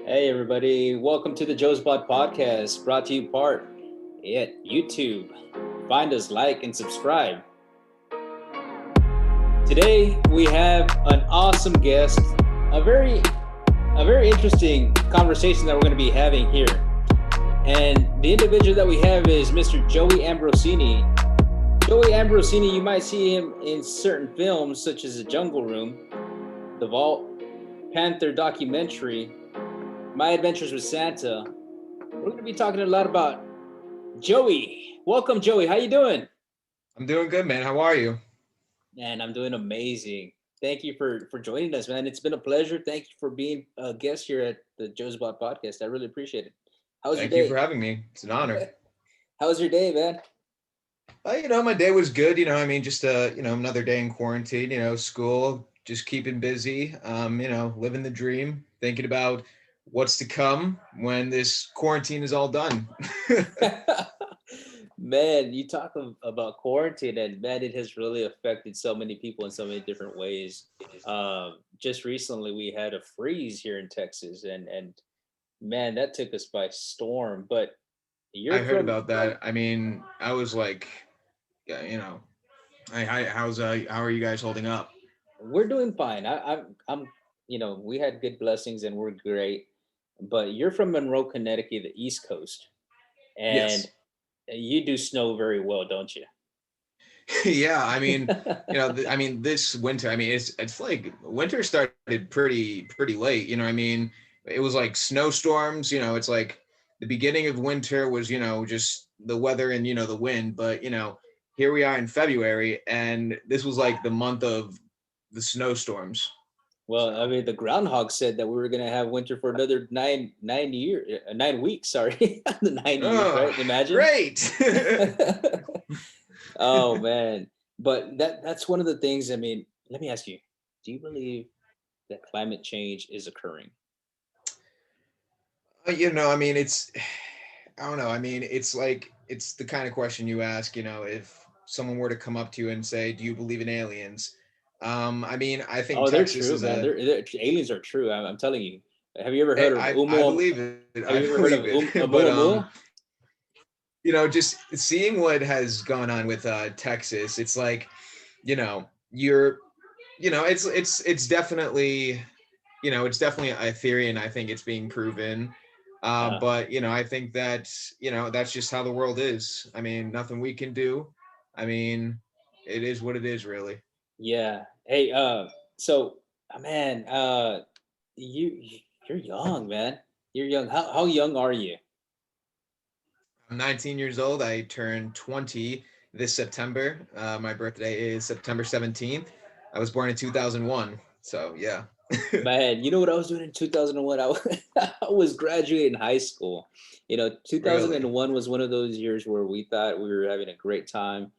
Hey everybody, welcome to the Jozabad podcast, brought to you part at YouTube. Find us, like, and subscribe. Today we have an awesome guest, a very interesting conversation that we're going to be having here. And the individual that we have is Mr. Joey Ambrosini. Joey Ambrosini, you might see him in certain films such as The Jungle Room, The Vault, Panther documentary, My Adventures with Santa. We're going to be talking a lot about Joey. Welcome, Joey. How you doing? I'm doing good, man. How are you? Man, I'm doing amazing. Thank you for joining us, man. It's been a pleasure. Thank you for being a guest here at the Jozabad podcast. I really appreciate it. How was your Thank you for day? having me. It's an honor. How was your day, man? My day was good. Just another day in quarantine. School, just keeping busy. Living the dream, thinking about what's to come when this quarantine is all done. Man, you talk about quarantine, and man, it has really affected so many people in so many different ways. Just recently, we had a freeze here in Texas, and man, that took us by storm. But I you're heard from, about that. I mean, I was like, yeah, how are you guys holding up? we're doing fine. I'm, we had good blessings and we're great. But you're from Monroe, Connecticut, the East Coast, and Yes. you do snow very well, don't you? Yeah, this winter, it's like winter started pretty late. It was like snowstorms. It's like the beginning of winter was just the weather and the wind. But here we are in February, and this was like the month of the snowstorms. Well, I So, mean, the groundhog said that we were gonna have winter for another 9 weeks. Sorry, the 9 years, oh, right? Imagine. great. Oh man, but that's one of the things. I mean, let me ask you: do you believe that climate change is occurring? It's I don't know. It's like it's the kind of question you ask, if someone were to come up to you and say, "Do you believe in aliens?" I think Oh, they're Texas true, is man. a. Aliens are true. I'm telling you. Have you ever heard of I believe it. I Have you ever heard believe of it. But Oumuamua? just seeing what has gone on with Texas, it's like, you're, it's definitely, it's definitely a theory, and I think it's being proven. Uh, But I think that that's just how the world is. Nothing we can do. I mean, it is what it is, really. yeah. Hey, so man, you're young, man. You're young. How young are you? I'm 19 years old. I turned 20 this September. My birthday is September 17th. I was born in 2001. So yeah. Man, you know what I was doing in 2001? I was graduating high school. 2001 Really. was one of those years where we thought we were having a great time.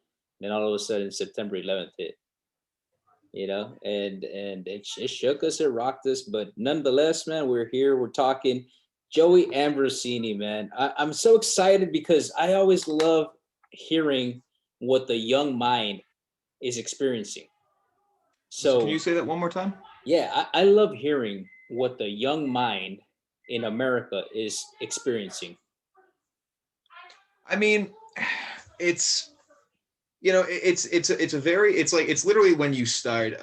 Then all of a sudden, September 11th hit. And it shook us, it rocked us, but nonetheless, man, we're here, we're talking. Joey Ambrosini, man, I'm so excited because I always love hearing what the young mind is experiencing. So can you So say that one more time? yeah, I love hearing what the young mind in America is experiencing. I mean, it's it's a very it's literally when you start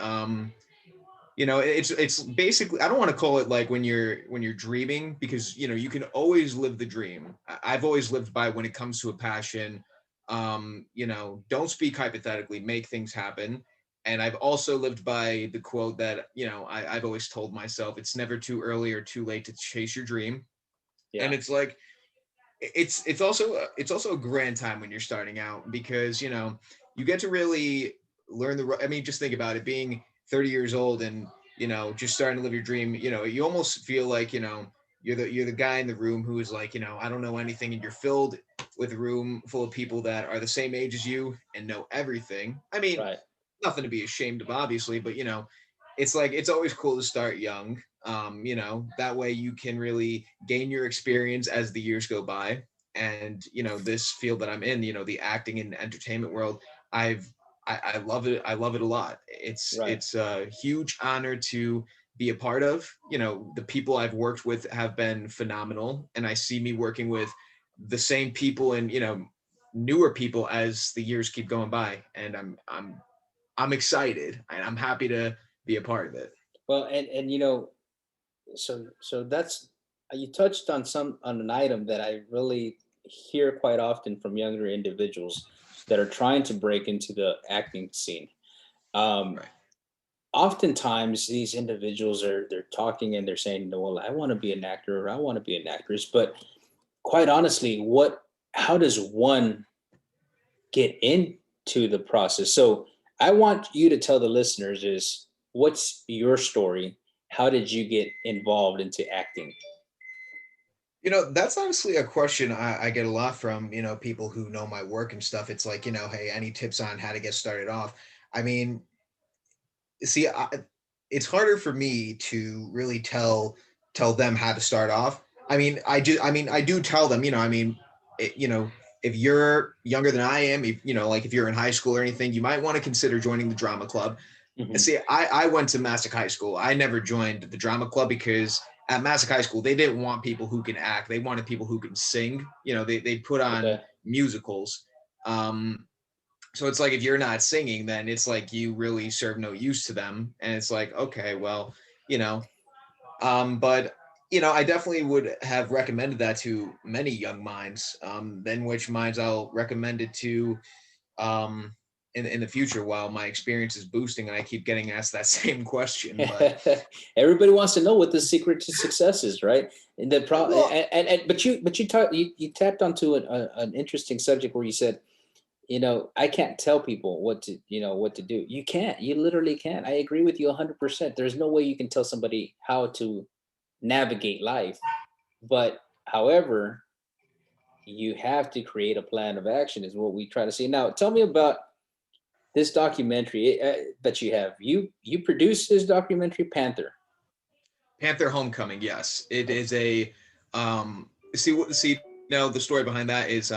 it's basically, I don't want to call it like when you're dreaming, because you can always live the dream. I've always lived by, when it comes to a passion, don't speak hypothetically, make things happen. And I've also lived by the quote that I've always told myself: it's never too early or too late to chase your dream. And Yeah, it's like, it's also a grand time when you're starting out, because you get to really learn just think about it, being 30 years old and just starting to live your dream. You almost feel like you're the guy in the room who is like, I don't know anything, and you're filled with a room full of people that are the same age as you and know everything. right. Nothing to be ashamed of, obviously, but it's like, it's always cool to start young. That way you can really gain your experience as the years go by. And this field that I'm in, the acting and entertainment world, I've I love it. I love it a lot. It's Right. it's a huge honor to be a part of. You know, the people I've worked with have been phenomenal, and I see me working with the same people and, you know, newer people as the years keep going by. And I'm excited and I'm happy to be a part of it. Well, and you know, so that's you touched on an item that I really hear quite often from younger individuals that are trying to break into the acting scene. Um, Right. Oftentimes these individuals they're talking and they're saying, no, well, I want to be an actor or I want to be an actress, but quite honestly, how does one get into the process? So I want you to tell the listeners is what's your story? How did you get involved into acting? You know, that's honestly a question I get a lot from, you know, people who know my work and stuff. It's like, you know, hey, any tips on how to get started off? I mean, see, it's harder for me to really tell them how to start off. I mean, I do tell them, you know, you know, if you're younger than I am, if, you know, like if you're in high school or anything, you might want to consider joining the drama club. Mhm. See, I went to Massac High School. I never joined the drama club because at Massac High School, they didn't want people who can act. They wanted people who can sing. You know, they put on Okay. musicals. Um, so it's like if you're not singing, then it's like you really serve no use to them. And it's like, okay, well, you know, but you know, I definitely would have recommended that to many young minds. Then which minds I'll recommend it to um, in the future while my experience is boosting and I keep getting asked that same question. But Everybody wants to know what the secret to success is, right? And the problem, well, but you tapped onto an interesting subject where you said, you know, I can't tell people what to do. You can't. You literally can't. I agree with you 100%. There's no way you can tell somebody how to navigate life. But however, you have to create a plan of action is what we try to see. Now, tell me about this documentary that you have. You produced this documentary, Panther. Panther Homecoming, yes, it is a see now the story behind that is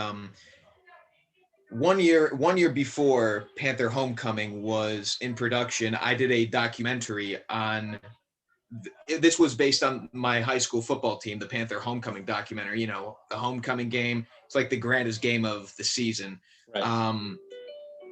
1 year before Panther Homecoming was in production, I did a documentary on this was based on my high school football team, the Panther Homecoming documentary. You know, the homecoming game. It's like the grandest game of the season. Right. Um,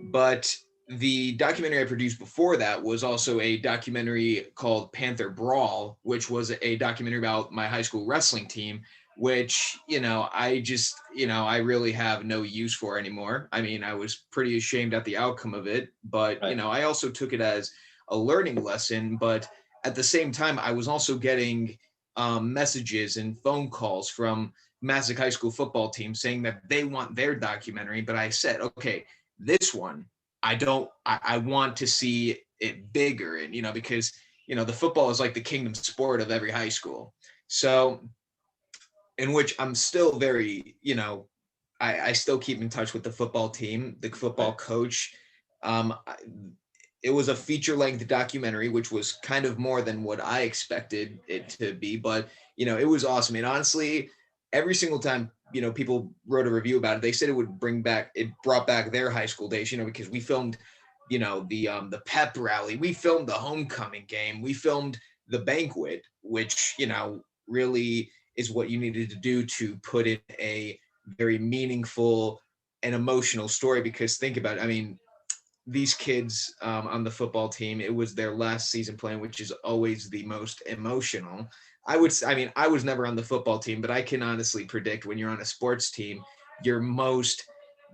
but the documentary I produced before that was also a documentary called Panther Brawl, which was a documentary about my high school wrestling team, which, you know, I just, you know, I really have no use for anymore. I mean, I was pretty ashamed at the outcome of it, but, you Right. know, I also took it as a learning lesson. But at the same time, I was also getting messages and phone calls from Massac High School football team saying that they want their documentary. But I said, okay, this one, I want to see it bigger. And, you know, because, you know, the football is like the kingdom sport of every high school. So, in which I'm still very, you know, I still keep in touch with the football team, the football Right. coach. Um, it was a feature length documentary, which was kind of more than what I expected it to be. But, you know, it was awesome. And honestly, every single time, you know, people wrote a review about it, they said it brought back their high school days, you know, because we filmed, you know, the pep rally, we filmed the homecoming game, we filmed the banquet, which, you know, really is what you needed to do to put in a very meaningful and emotional story. Because think about it, I mean, these kids on the football team, it was their last season playing, which is always the most emotional. I mean, I was never on the football team, but I can honestly predict when you're on a sports team, your most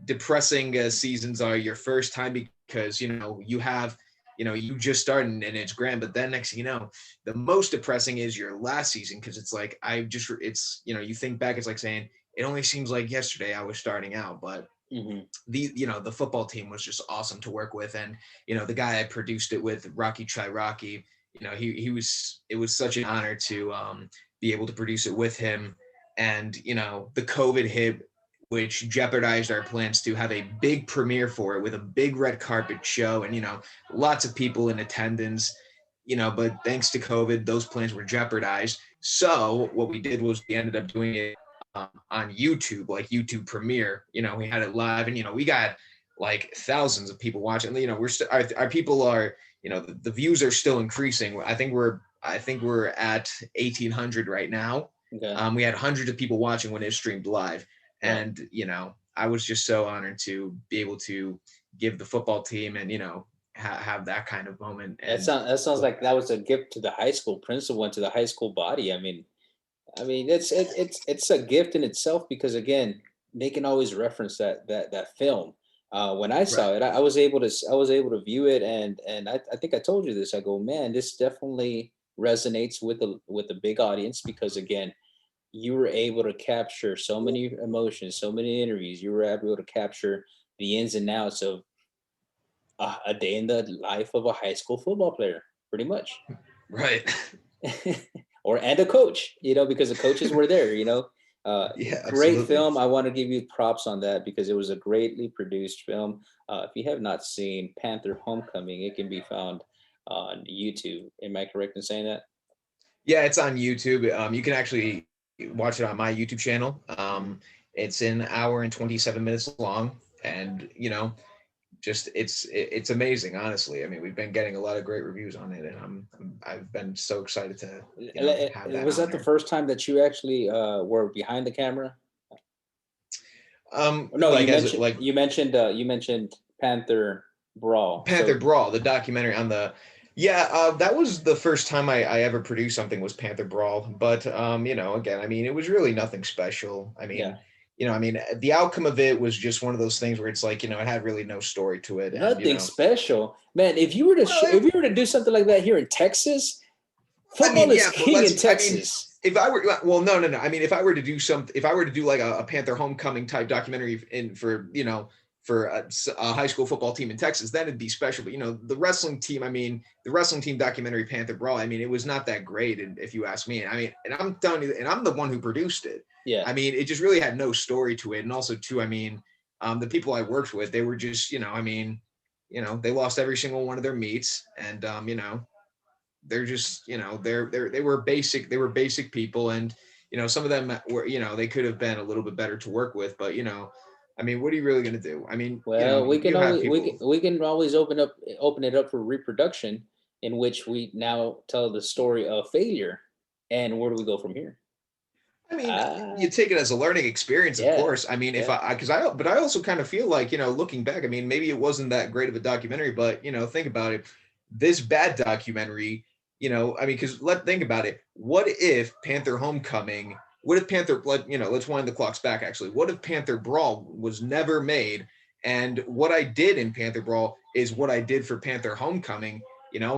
depressing seasons are your first time because, you know, you just started and it's grand, but then next thing you know, the most depressing is your last season because it's like, it's, you know, you think back, it's like saying, it only seems like yesterday I was starting out. But Hmm. the football team was just awesome to work with. And, you know, the guy I produced it with, Rocky Chiraki, you know, it was such an honor to be able to produce it with him. And, you know, the COVID hit, which jeopardized our plans to have a big premiere for it with a big red carpet show and, you know, lots of people in attendance, you know, but thanks to COVID, those plans were jeopardized. So what we did was we ended up doing it on YouTube, like YouTube Premiere. You know, we had it live, and, you know, we got like thousands of people watching. You know, our people are, you know, the views are still increasing. I think we're I think we're at 1,800 right now. Okay. We had hundreds of people watching when it streamed live. Right. And, I was just so honored to be able to give the football team and, have that kind of moment. And That sounds like that was a gift to the high school principal and to the high school body. I mean, it's a gift in itself because again, they can always reference that film. When I right, saw it, I was able to view it, and I think I told you this. I go, man, this definitely resonates with the big audience because again, you were able to capture so many emotions, so many interviews. You were able to capture the ins and outs of a day in the life of a high school football player, pretty much. right. Or and a coach, because the coaches were there. Yeah, Great absolutely. film. I want to give you props on that because it was a greatly produced film. If you have not seen Panther Homecoming, it can be found on YouTube. Am I correct in saying that? Yeah, it's on YouTube. You can actually watch it on my YouTube channel. Mhm. It's an hour and 27 minutes long, and just it's amazing. Honestly, I mean, we've been getting a lot of great reviews on it, and I've been so excited to have that Was that the honor. first time that you actually were behind the camera? No, Like as like you mentioned Panther Brawl. Panther So Brawl, the documentary on the. Yeah, that was the first time I ever produced something was Panther Brawl. But again, I mean, it was really nothing special. I yeah, mean, the outcome of it was just one of those things where it's like, it had really no story to it, and nothing special, man. If you were to well, if you were to do something like that here in Texas, I mean, football is yeah, but king in I mean, Texas. if I were, well, no, no, no. I mean, if I were to do like a Panther homecoming type documentary for a high school football team in Texas, then it'd be special. But the wrestling team, I mean, the wrestling team documentary Panther Brawl, I mean, it was not that great, and if you ask me. I mean, and I'm telling you, and I'm the one who produced it. Yeah, I mean, it just really had no story to it, and also too, I mean, the people I worked with, they were just, I mean, they lost every single one of their meets, and they're just they were basic people, and some of them were, they could have been a little bit better to work with, but I mean, what are you really going to do? I mean, well, you have people. we can always open it up for reproduction, in which we now tell the story of failure, and where do we go from here? I mean, Ah, you take it as a learning experience, of yeah, course. I mean, if yeah, but I also kind of feel like, looking back, I mean, maybe it wasn't that great of a documentary, but, think about it. This bad documentary, I mean, because think about it. What if Panther Homecoming, what if let's wind the clocks back, actually. What if Panther Brawl was never made? And what I did in Panther Brawl is what I did for Panther Homecoming.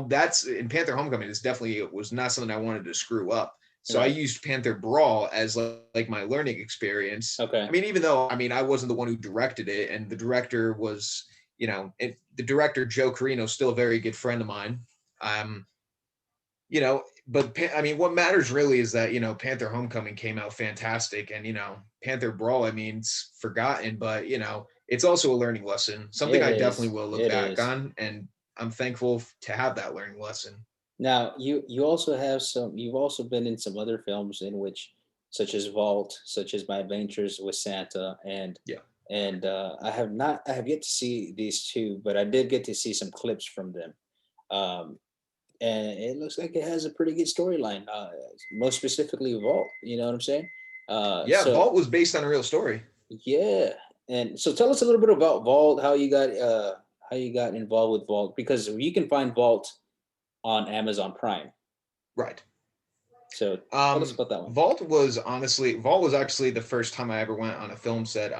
That's in Panther Homecoming is definitely, it was not something I wanted to screw up. So I right, used Panther Brawl as like my learning experience. I okay, mean, even though, I mean, I wasn't the one who directed it, and the director was, the director Joe Carino, still a very good friend of mine. Um, but I mean, what matters really is that Panther Homecoming came out fantastic, and Panther Brawl, I mean, it's forgotten, but it's also a learning lesson, something it I is, definitely will look it back is. on, and I'm thankful to have that learning lesson. Now, you also have some. You've also been in some other films in which, such as Vault, such as My Adventures with Santa, Yeah. and I have not. I have yet to see these two, but I did get to see some clips from them, um, and it looks like it has a pretty good storyline. Most specifically, Vault. You know what I'm saying? Yeah, So Vault was based on a real story. yeah, and so tell us a little bit about Vault. How you got involved with Vault, because you can find Vault on Amazon Prime. Right. So tell us about that one. Vault was actually the first time I ever went on a film set.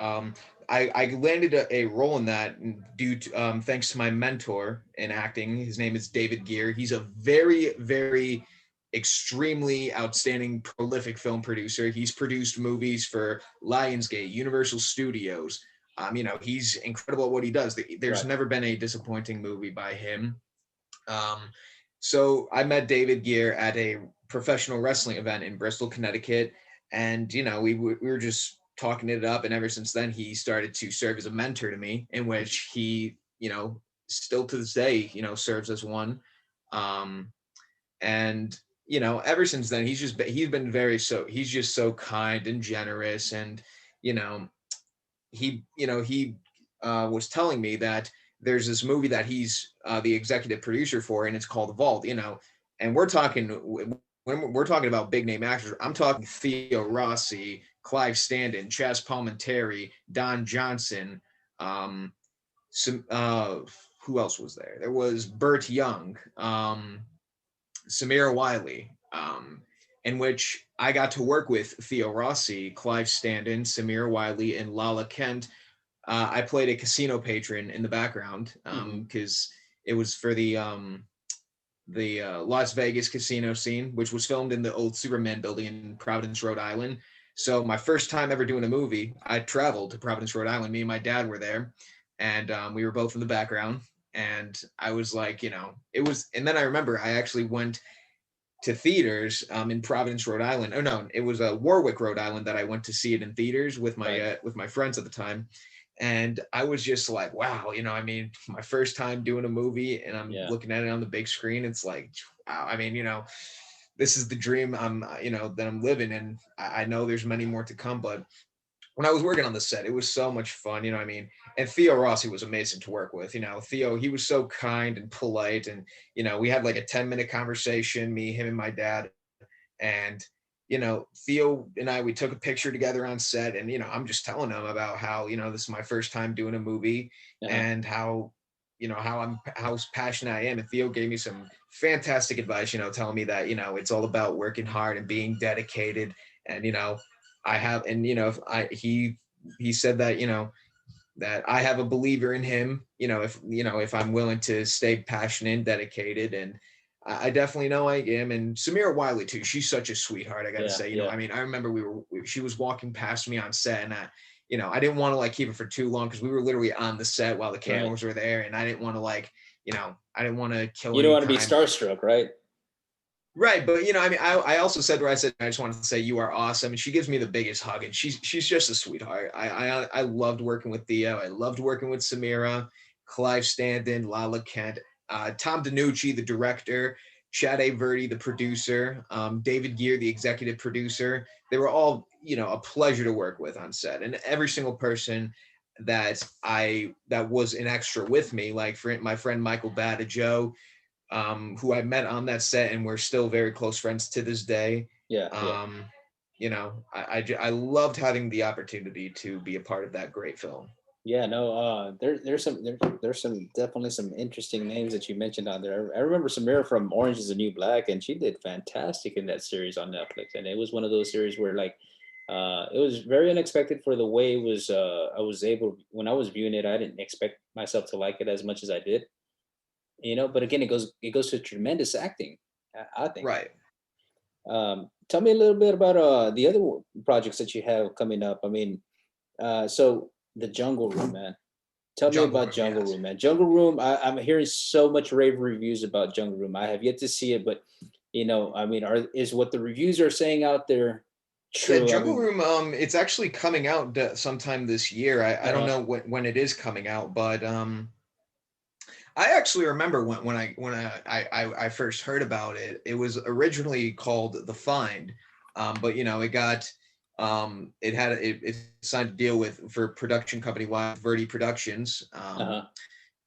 I landed a role in that due to thanks to my mentor in acting. His name is David Gear. He's a very, very extremely outstanding, prolific film producer. He's produced movies for Lionsgate, Universal Studios. He's incredible at what he does. There's Right. never been a disappointing movie by him. Um, so I met David Gear at a professional wrestling event in Bristol, Connecticut, and we were just talking it up, and ever since then he started to serve as a mentor to me, in which he still to this day serves as one, and ever since then he's been he's just so kind and generous, and you know he was telling me that there's this movie that he's the executive producer for, and it's called Vault. And we're talking, when we're talking about big name actors, I'm talking Theo Rossi, Clive Standen, Chaz Palminteri, Don Johnson, um, some who else was there? There was Burt Young, Samira Wiley, in which I got to work with Theo Rossi, Clive Standen, Samira Wiley, and Lala Kent. I played a casino patron in the background because it was for the Las Vegas casino scene, which was filmed in the old Superman building in Providence, Rhode Island. So my first time ever doing a movie, I traveled to Providence, Rhode Island. Me and my dad were there, and we were both in the background. And I was like, it was. And then I remember I actually went to theaters in Providence, Rhode Island. Oh no, it was Warwick, Rhode Island that I went to see it in theaters with my friends at the time. And I was just like, wow, I mean, my first time doing a movie and I'm looking at it on the big screen. It's like, wow, I mean, this is the dream that I'm living. And I know there's many more to come, but when I was working on the set, it was so much fun, I mean, and Theo Rossi was amazing to work with, Theo, he was so kind and polite. And, we had like a 10-minute conversation, me, him, and my dad. And, Theo and I, we took a picture together on set, and, I'm just telling him about how, this is my first time doing a movie and how, how passionate I am. And Theo gave me some fantastic advice, telling me that, it's all about working hard and being dedicated. And, I have, and, he said that, that I have a believer in him, if I'm willing to stay passionate and dedicated. And I definitely know I am. And Samira Wiley too. She's such a sweetheart. I got to say, I mean, I remember she was walking past me on set, and I didn't want to like keep it for too long because we were literally on the set while the cameras were there, and I didn't want to like, I didn't want to kill. You don't want to be starstruck, right? Right, but I mean, I also said to her, I said, I just wanted to say you are awesome, and she gives me the biggest hug, and she's just a sweetheart. I loved working with Theo. I loved working with Samira, Clive Standen, Lala Kent, Tom DiNucci, the director, Chad A. Verdi, the producer, David Gear, the executive producer. They were all a pleasure to work with on set, and every single person that was an extra with me, like for my friend Michael Badajoe, who I met on that set, and we're still very close friends to this day. I loved having the opportunity to be a part of that great film. Yeah, no, there's some definitely some interesting names that you mentioned on there. I remember Samira from Orange is the New Black, and she did fantastic in that series on Netflix. And it was one of those series where like it was very unexpected for the way it was. I was able, when I was viewing it, I didn't expect myself to like it as much as I did. But again, it goes to tremendous acting, I think. Right. Tell me a little bit about the other projects that you have coming up. I mean, so the Jungle Room, man. Tell me about Jungle Room, man. Jungle Room. I'm hearing so much rave reviews about Jungle Room. I have yet to see it, but I mean, is what the reviews are saying out there true? Yeah, Jungle Room. It's actually coming out sometime this year. I don't know when it is coming out, but I actually remember when I first heard about it. It was originally called The Find, but it got it signed a deal for production company wide Verdi Productions,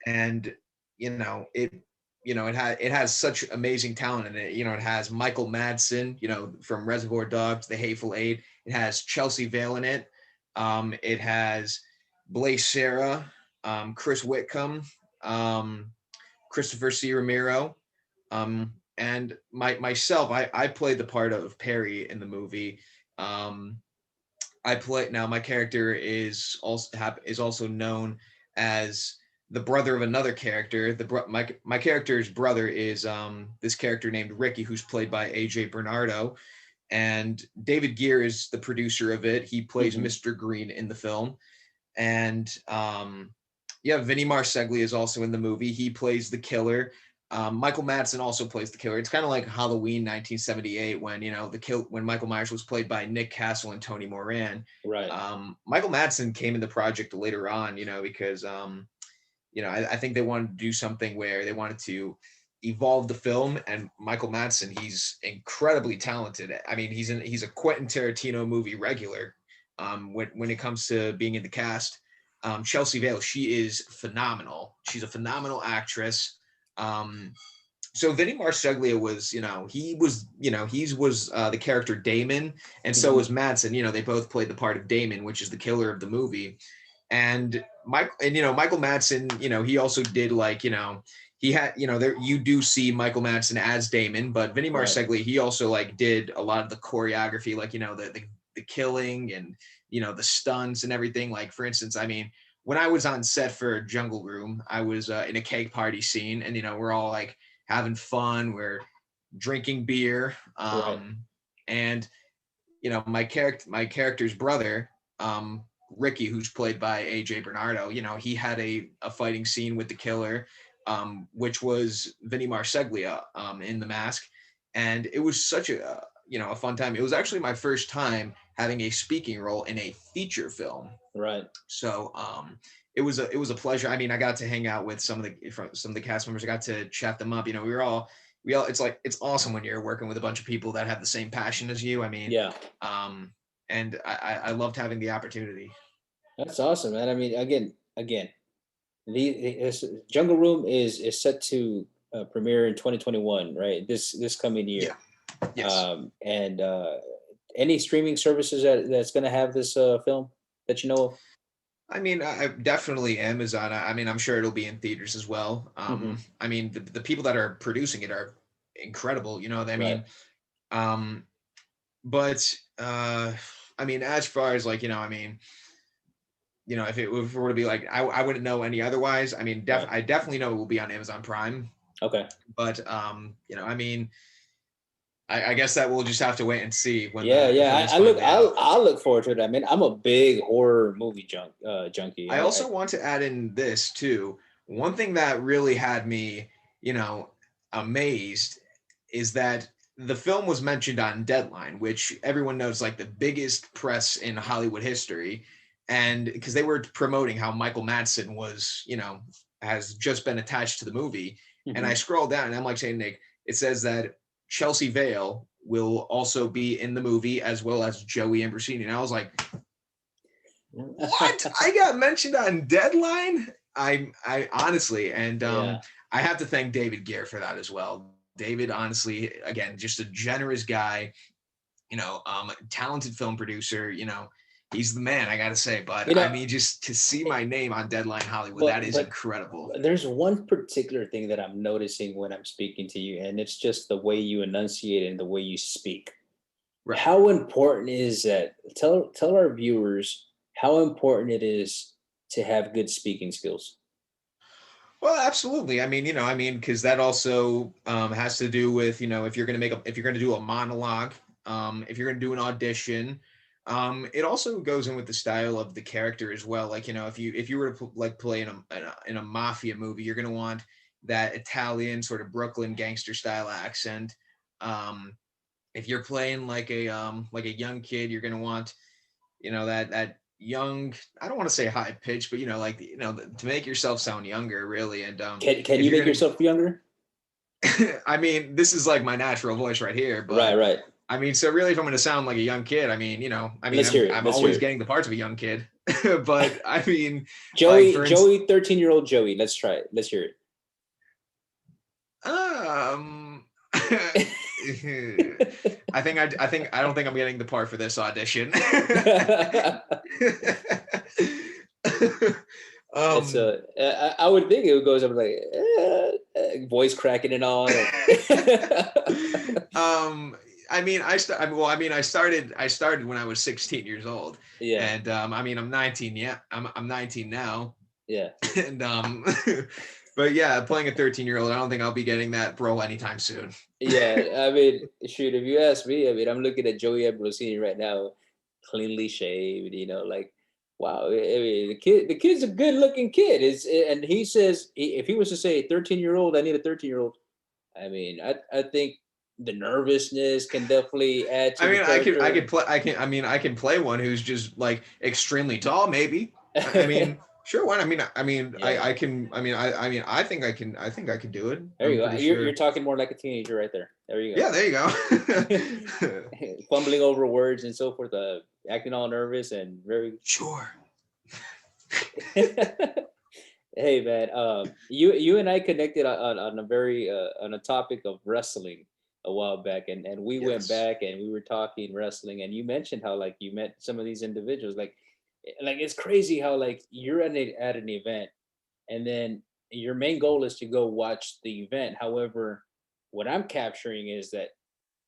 and it has such amazing talent in it. It has Michael Madsen, from Reservoir Dogs, The Hateful Eight. It has Chelsea Vale in it. It has Blaise Sarah, Chris Whitcomb, Christopher C. Ramiro, and myself. I played the part of Perry in the movie. My character is also known as the brother of another character. My character's brother is this character named Ricky, who's played by AJ Bernardo, and David Gear is the producer of it. He plays Mr. Green in the film, and Vinny Marseglia is also in the movie. He plays the killer. Michael Madsen also plays the killer. It's kind of like Halloween 1978 when when Michael Myers was played by Nick Castle and Tony Moran. Right. Michael Madsen came in the project later on, because I think they wanted to do something where they wanted to evolve the film. And Michael Madsen, he's incredibly talented. I mean, he's a Quentin Tarantino movie regular. When it comes to being in the cast, Chelsea Vale, she is phenomenal. She's a phenomenal actress. so Vinny Marseglia was, he was the character Damon, and so Mhm. was Madsen. They both played the part of Damon, which is the killer of the movie. And Michael Madsen, he also did like, he had, there you do see Michael Madsen as Damon, but Vinny Right. Marseglia, he also like did a lot of the choreography, like, the killing and, the stunts and everything. Like, for instance, I mean, when I was on set for Jungle Room, I was in a cake party scene, and we're all like having fun, we're drinking beer, Right. and my character's brother, Ricky, who's played by AJ Bernardo, he had a fighting scene with the killer, which was Vinny Marseglia, in The Mask, and it was such a fun time. It was actually my first time having a speaking role in a feature film. Right. So it was a pleasure. I mean, I got to hang out with some of the cast members. I got to chat them up. We all it's awesome when you're working with a bunch of people that have the same passion as you. I mean, Yeah. um, and I loved having the opportunity. That's awesome, man. I mean, again, Jungle Room is set to premiere in 2021, right? This coming year. Yeah. Yes. And any streaming services that's going to have this film that you know I mean, I definitely Amazon. I mean, I'm sure it'll be in theaters as well. of? Hmm. I mean, the people that are producing it are incredible. I Right. mean, um, but I mean, as far as like, I mean, if it were to be like, I wouldn't know any otherwise. I mean, Right. I definitely know it will be on Amazon Prime, Okay. but I mean, I guess that we'll just have to wait and see when Yeah. the Yeah. film is I look. finally out. I look forward to it. I mean, I'm a big horror movie junkie. I also want to add in this too. One thing that really had me, you know, amazed is that the film was mentioned on Deadline, which everyone knows like the biggest press in Hollywood history. And because they were promoting how Michael Madsen was, has just been attached to the movie. And I Mhm. scrolled down and I'm like saying, Nick, it says that Chelsea Vale will also be in the movie as well as Joey Ambrosini. And I was like, what? I got mentioned on Deadline? I honestly, and Yeah. I have to thank David Gere for that as well. David, honestly, again, just a generous guy, talented film producer, he's the man, I gotta say. But You I know, mean, just to see it, my name on Deadline Hollywood, that but is but incredible. there's one particular thing that I'm noticing when I'm speaking to you, and it's just the way you enunciate and the way you speak. Right. How important is that? Tell our viewers how important it is to have good speaking skills. Well, absolutely. Because that also has to do with, if you're going to do a monologue, if you're going to do an audition, it also goes in with the style of the character as well. Like, if you were to like play in a mafia movie, you're going to want that Italian sort of Brooklyn gangster style accent. If you're playing like a young kid, you're going to want, that young, I don't want to say high pitch, but to make yourself sound younger really. And Can if you you're make gonna yourself younger? I mean, this is like my natural voice right here, Right, but right. I mean, so really if I'm going to sound like a young kid, I mean, Let's hear it. I'm Let's hear always it. getting the parts of a young kid. But I mean, like Joey, for instance, Joey, 13-year-old Joey. Let's try it. Let's hear um it. I don't think I'm getting the part for this audition. It's um I would think it goes up like voice cracking and all. um I started when I was 16 years old, Yeah, and I mean I'm 19. Yeah, I'm 19 now, yeah. and but yeah, playing a 13-year-old, I don't think I'll be getting that role anytime soon. Yeah, I mean, shoot, if you ask me, I mean, I'm looking at Joey Ambrosini right now, cleanly shaved, like, wow. I mean, the kid's a good looking kid. And he says, if he was to say 13-year-old, I need a 13-year-old. I mean, I think the nervousness can definitely add to I the mean, I character. could play. I can play one who's just like extremely tall, maybe. I mean, sure. One. Yeah, I can. I think I can. I think I could do it. there you I'm go. pretty You're sure. talking more like a teenager right there. There you Yeah, there you go. go. Fumbling over words and so forth, acting all nervous and very. Sure. Hey man, you and I connected on a very on a topic of wrestling a while back, and we went Yes. back and we were talking wrestling, and you mentioned how like you met some of these individuals, like it's crazy how like you're at an event, and then your main goal is to go watch the event. However, what I'm capturing is that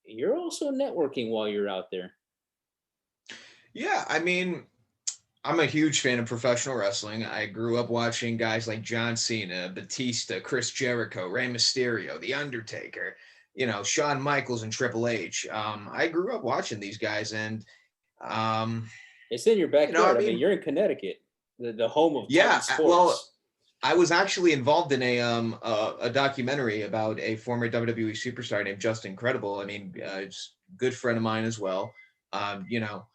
you're also networking while you're out there. Yeah, I mean, I'm a huge fan of professional wrestling. I grew up watching guys like John Cena, Batista, Chris Jericho, Rey Mysterio, The Undertaker, Shawn Michaels and Triple H. I grew up watching these guys, and um, It's in your I backyard. I mean, mean, you're in Connecticut, the home of Titan yeah. Well, sports. I was actually involved in a documentary about a former WWE superstar named Justin Credible. I mean, it's a good friend of mine as well. You know,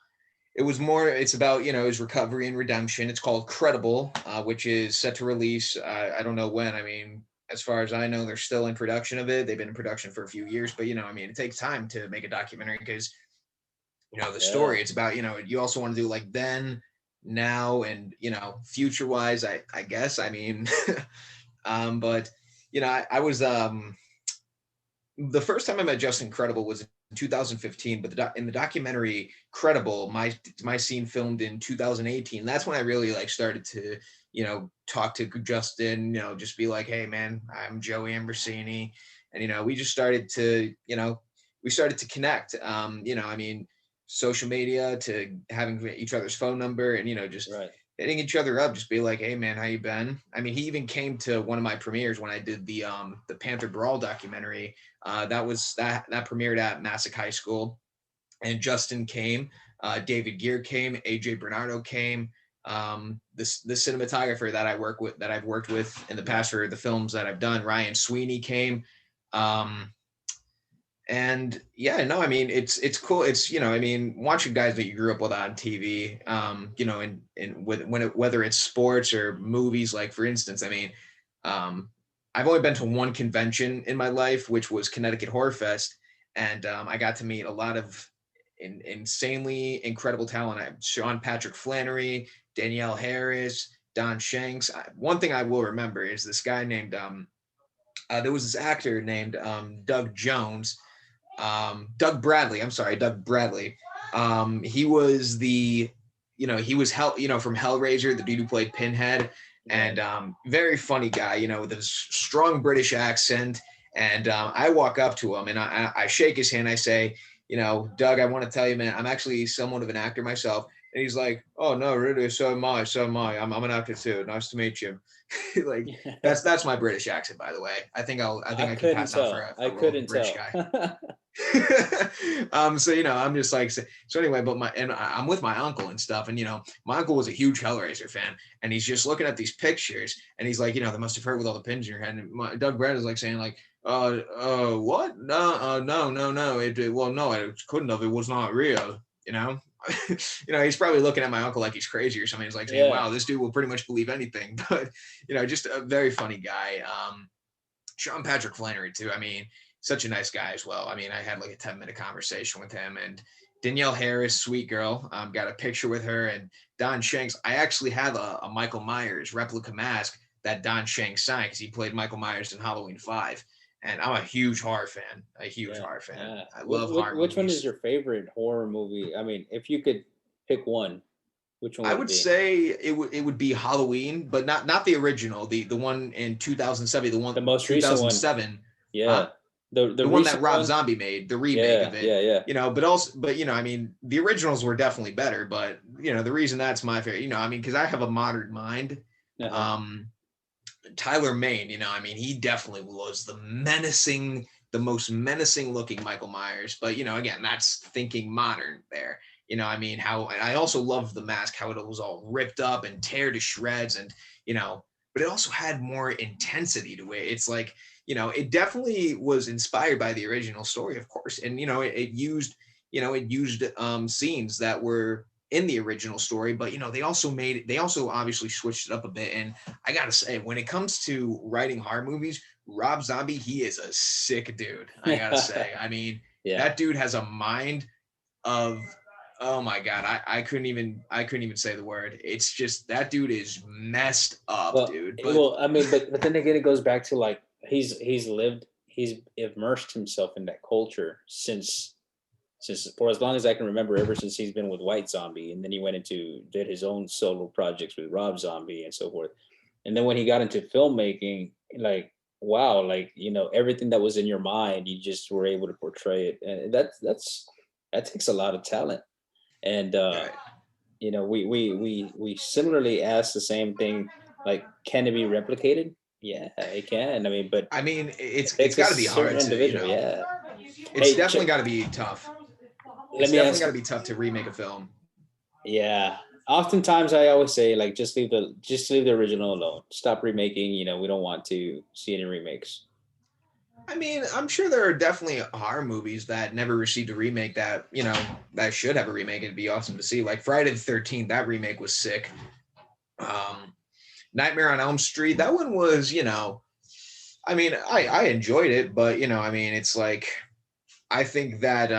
it's about his recovery and redemption. It's called Credible, which is set to release, I don't know when. I mean, as far as I know, they're still in production of it. They've been in production for a few years, but I mean, it takes time to make a documentary because the Yeah. story, it's about, you also want to do like then, now, and future wise, I guess. I mean, but I was the first time I met Justin Credible was in 2015, but in the documentary Credible, my scene filmed in 2018. That's when I really like started to, talk to Justin, just be like, hey man, I'm Joey Ambrosini. And, we just started to, we started to connect. I mean, social media to having each other's phone number and, just Right. hitting each other up, just be like, hey man, how you been? I mean, he even came to one of my premieres when I did the Panther Brawl documentary. That premiered at Massac High School, and Justin came. David Gear came. AJ Bernardo came. The cinematographer that I've worked with in the past for the films that I've done, Ryan Sweeney came. Um, and yeah, no, I mean it's cool. It's I mean, watching guys that you grew up with on TV, and whether it's sports or movies, like for instance, I mean, um, I've only been to one convention in my life, which was Connecticut Horror Fest, and I got to meet a lot of insanely incredible talent. Sean Patrick Flannery, Danielle Harris, Don Shanks. One thing I will remember is this guy named there was this actor named Doug Jones, Doug Bradley. I'm sorry, Doug Bradley. He was he was from Hellraiser, the dude who played Pinhead, Right. and very funny guy, with a strong British accent. And I walk up to him and I shake his hand. I say, Doug, I want to tell you, man, I'm actually somewhat of an actor myself. And he's like, oh no, really? So am I. So am I. I'm an actor too. Nice to meet you. Like that's my British accent, by the way. I I think I can couldn't pass out for tell. I a role of a couldn't British tell. guy. So I'm just like, so anyway, but I'm with my uncle and stuff, and my uncle was a huge Hellraiser fan, and he's just looking at these pictures, and he's like, they must have hurt with all the pins in your head. And Doug Brad is like saying like, what? No, no. Well, no, it couldn't have. It was not real. He's probably looking at my uncle like he's crazy or something. He's like saying, Yeah. wow, this dude will pretty much believe anything. But just a very funny guy. Sean Patrick Flannery too. I mean, such a nice guy as well. I mean, I had like a 10-minute conversation with him, and Danielle Harris, sweet girl, got a picture with her, and Don Shanks. I actually have a Michael Myers replica mask that Don Shanks signed because he played Michael Myers in Halloween 5. And I'm a huge horror fan, a huge Yeah. horror fan. Yeah. I love horror Which one is movies. your favorite horror movie? I mean, if you could pick one, which one I would it would be? say it would be Halloween, but not the original, the one in 2007, the The one most recent one. 2007, Yeah. huh? The The one that recent Rob one. Zombie made, the remake Yeah. of it, Yeah. Yeah. but I mean, the originals were definitely better, but the reason that's my favorite, I mean, because I have a modern mind. Uh-huh. Um, Tyler Mane, I mean, he definitely was the most menacing looking Michael Myers. But again, that's thinking modern there. I mean, how I also love the mask, how it was all ripped up and tear to shreds, and but it also had more intensity to it. It's like, it definitely was inspired by the original story, of course, and it used scenes that were in the original story, but they also obviously switched it up a bit. And I gotta say, when it comes to writing horror movies, Rob Zombie, he is a sick dude. I gotta say. I mean, Yeah. that dude has a mind of Oh my God, I couldn't even say the word. It's just that dude is messed up, dude. But I mean, but then again, it goes back to like he's immersed himself in that culture since for as long as I can remember, ever since he's been with White Zombie, and then he went into did his own solo projects with Rob Zombie and so forth. And then when he got into filmmaking, like wow, like everything that was in your mind, you just were able to portray it, and that takes a lot of talent. And right. we similarly asked the same thing, like can it be replicated? Yeah, it can. I mean, but I mean, it it's takes a got to be certain hard to, individual. Yeah. it's Hey, definitely got to be tough. let It's me definitely ask got you. to be tough to remake a film. Yeah. Oftentimes I always say like just leave the original alone. Stop remaking, we don't want to see any remakes. I mean, I'm sure there are definitely horror movies that never received a remake that, that should have a remake. It'd be awesome to see. Like Friday the 13th, that remake was sick. Um, Nightmare on Elm Street, that one was, I mean, I enjoyed it, but, I mean, it's like, I think that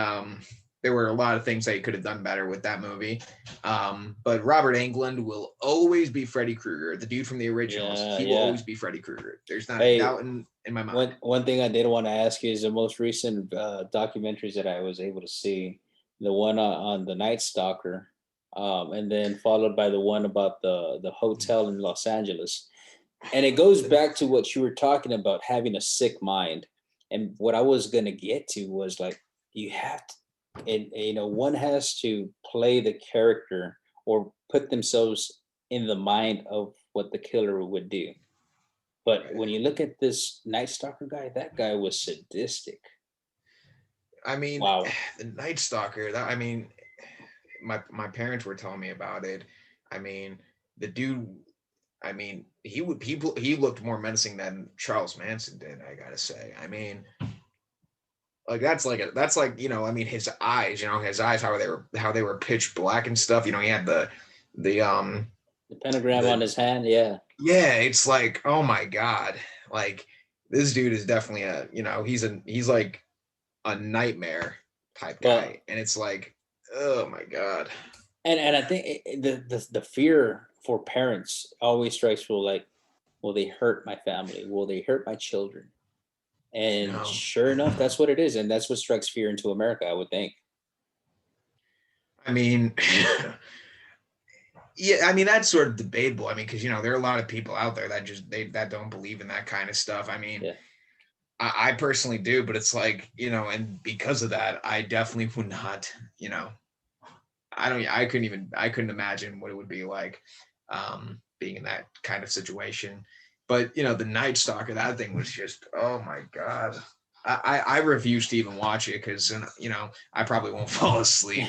there were a lot of things that you could have done better with that movie. But Robert Englund will always be Freddy Krueger, the dude from the originals. Yeah, He will yeah. always be Freddy Krueger. There's not a Hey, doubt in my mind. one thing I did want to ask you is the most recent documentaries that I was able to see, the one on the Night Stalker, and then followed by the one about the hotel in Los Angeles. And it goes back to what you were talking about, having a sick mind. And what I was gonna get to was like you have to, and one has to play the character or put themselves in the mind of what the killer would do. But Right. when you look at this Night Stalker guy, that guy was sadistic. I mean, Wow. the Night Stalker, that, I mean, my parents were telling me about it. I mean, the dude, I mean, he looked more menacing than Charles Manson did, I gotta say. I mean, like that's like, I mean, his eyes, how they were pitch black and stuff. He had the The pentagram on the his hand, yeah. yeah, it's like, oh my God. Like, this dude is definitely he's like a nightmare type Well, guy. And it's like, oh my God. and I think the fear for parents always strikes people like, will they hurt my family? Will they hurt my children? You And know, sure enough, that's what it is, and that's what strikes fear into America, I would think. I mean, yeah, I mean, that's sort of debatable. I mean, because, there are a lot of people out there that that don't believe in that kind of stuff. I mean, Yeah. I personally do, but it's like, and because of that, I definitely would not, I couldn't imagine what it would be like being in that kind of situation. But, the Night Stalker, that thing was just, oh my God. I refuse to even watch it because, I probably won't fall asleep.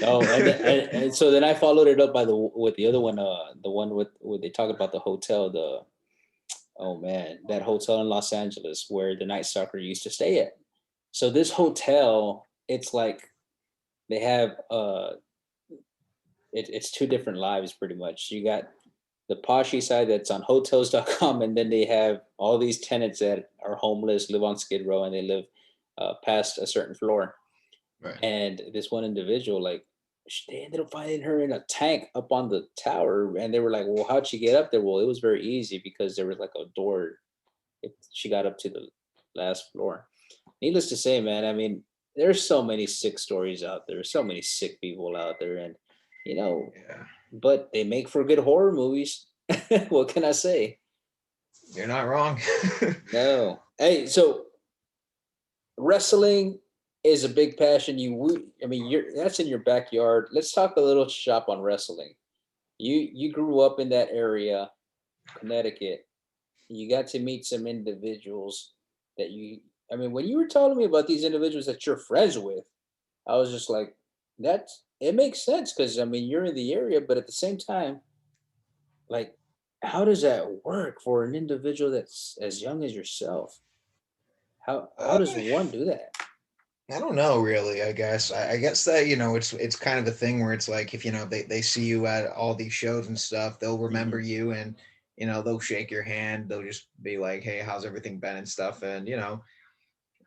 No, and so then I followed it up by the with the other one, the one with where they talk about the hotel, the oh man, that hotel in Los Angeles where the Night Stalker used to stay at. So this hotel, it's like they have it's two different lives pretty much. You got the poshy side that's on hotels.com, and then they have all these tenants that are homeless, live on Skid Row, and they live past a certain floor. Right. And this one individual, like, they ended up finding her in a tank up on the tower, and they were like, "Well, how'd she get up there?" Well, it was very easy because there was like a door. She got up to the last floor. Needless to say, man, I mean, there's so many sick stories out there, so many sick people out there, and you know, Yeah. but they make for good horror movies. What can I say? You're not wrong. No. Hey, so wrestling is a big passion. I mean, that's in your backyard. Let's talk a little shop on wrestling. You grew up in that area, Connecticut. You got to meet some individuals that you. I mean, when you were telling me about these individuals that you're friends with, I was just like, that's it makes sense because I mean you're in the area, but at the same time, like, how does that work for an individual that's as young as yourself? How uh, does one do that? I don't know, really. I guess I guess that, it's kind of a thing where it's like, if, they see you at all these shows and stuff, they'll remember Hmm. you, and, they'll shake your hand. They'll just be like, hey, how's everything been and stuff. And,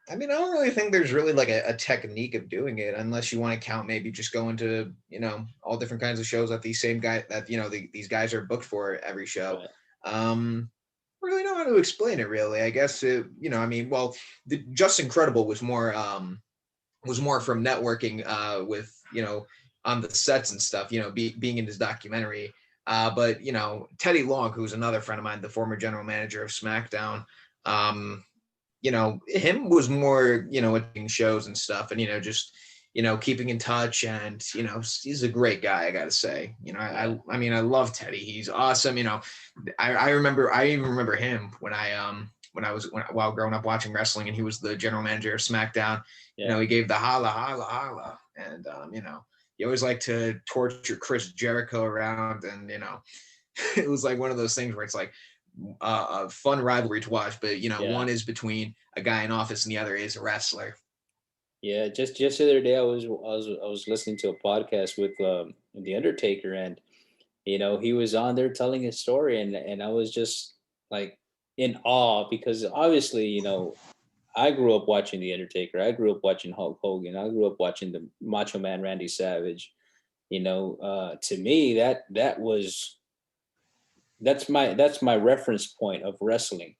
I mean, I don't really think there's really like a technique of doing it, unless you want to count maybe just going to, all different kinds of shows that these same guy that, these guys are booked for every show. Right. Really know how to explain it really. I guess I mean, well, the Just Incredible was more from networking with, on the sets and stuff, being in his documentary. But Teddy Long, who's another friend of mine, the former general manager of SmackDown, him was more, attending shows and stuff, and just, keeping in touch, and he's a great guy, I gotta say. I mean, I love Teddy. He's awesome. I even remember him when while growing up watching wrestling, and he was the general manager of SmackDown. Yeah. He gave the holla holla holla, and he always liked to torture Chris Jericho around, and it was like one of those things where it's like a fun rivalry to watch, but one is between a guy in office and the other is a wrestler. Yeah, just the other day, I was listening to a podcast with the Undertaker, and he was on there telling his story, and I was just like in awe, because obviously, I grew up watching the Undertaker, I grew up watching Hulk Hogan, I grew up watching the Macho Man Randy Savage. To me, that's my reference point of wrestling.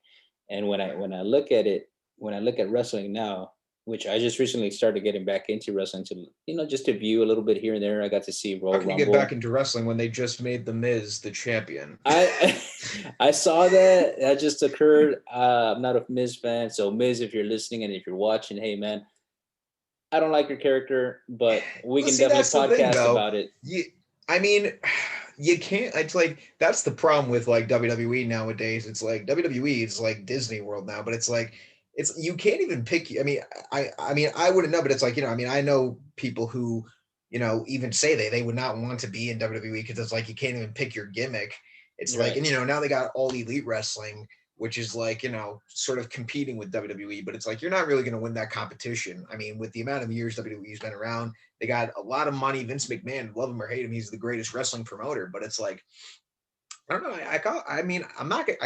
And when I look at wrestling now, which I just recently started getting back into wrestling, to just to view a little bit here and there. I got to see Royal How can you Rumble. get back into wrestling when they just made The Miz the champion? I saw that just occurred. I'm not a Miz fan, so Miz, if you're listening and if you're watching, hey man, I don't like your character, but we can definitely podcast about it. I mean, you can't. It's like that's the problem with like WWE nowadays. It's like WWE is like Disney World now, but it's like you can't even pick. I mean, I wouldn't know, but it's like I mean, I know people who even say they would not want to be in WWE because it's like you can't even pick your gimmick. It's like, and now they got All Elite Wrestling, which is like, sort of competing with WWE, but it's like, you're not really going to win that competition. I mean, with the amount of years WWE's been around, they got a lot of money. Vince McMahon, love him or hate him, he's the greatest wrestling promoter, but it's like, I don't know. I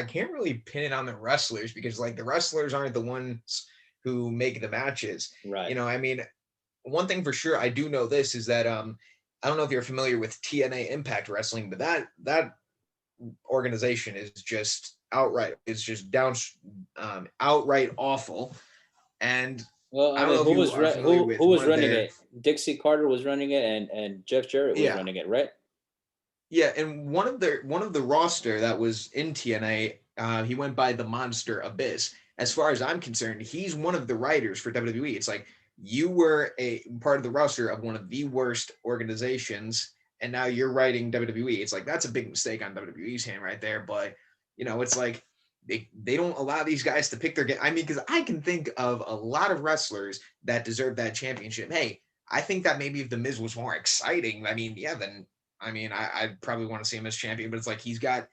can't really pin it on the wrestlers, because like the wrestlers aren't the ones who make the matches. Right. I mean, one thing for sure, I do know this is that, I don't know if you're familiar with TNA Impact Wrestling, but that organization is just outright outright awful. And well, I mean, who was running it? Dixie Carter was running it, and Jeff Jarrett was running it, right? Yeah, and one of the roster that was in TNA, he went by the Monster Abyss. As far as I'm concerned, he's one of the writers for WWE. It's like you were a part of the roster of one of the worst organizations, and now you're writing WWE. It's like that's a big mistake on WWE's hand right there. But it's like they don't allow these guys to pick their game. I mean, because I can think of a lot of wrestlers that deserve that championship. Hey, I think that maybe if The Miz was more exciting, then I'd probably want to see him as champion. But it's like he's got,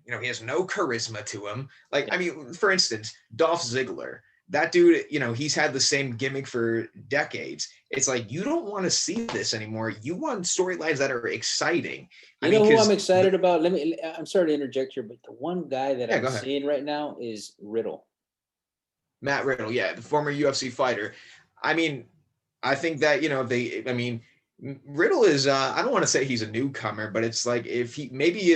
he has no charisma to him. Like, I mean, for instance, Dolph Ziggler. That dude, he's had the same gimmick for decades. It's like, you don't want to see this anymore. You want storylines that are exciting. Who I'm excited about? I'm sorry to interject here, but the one guy that I'm seeing right now is Riddle. Matt Riddle, yeah, the former UFC fighter. I mean, I think that, Riddle is, I don't want to say he's a newcomer, but it's like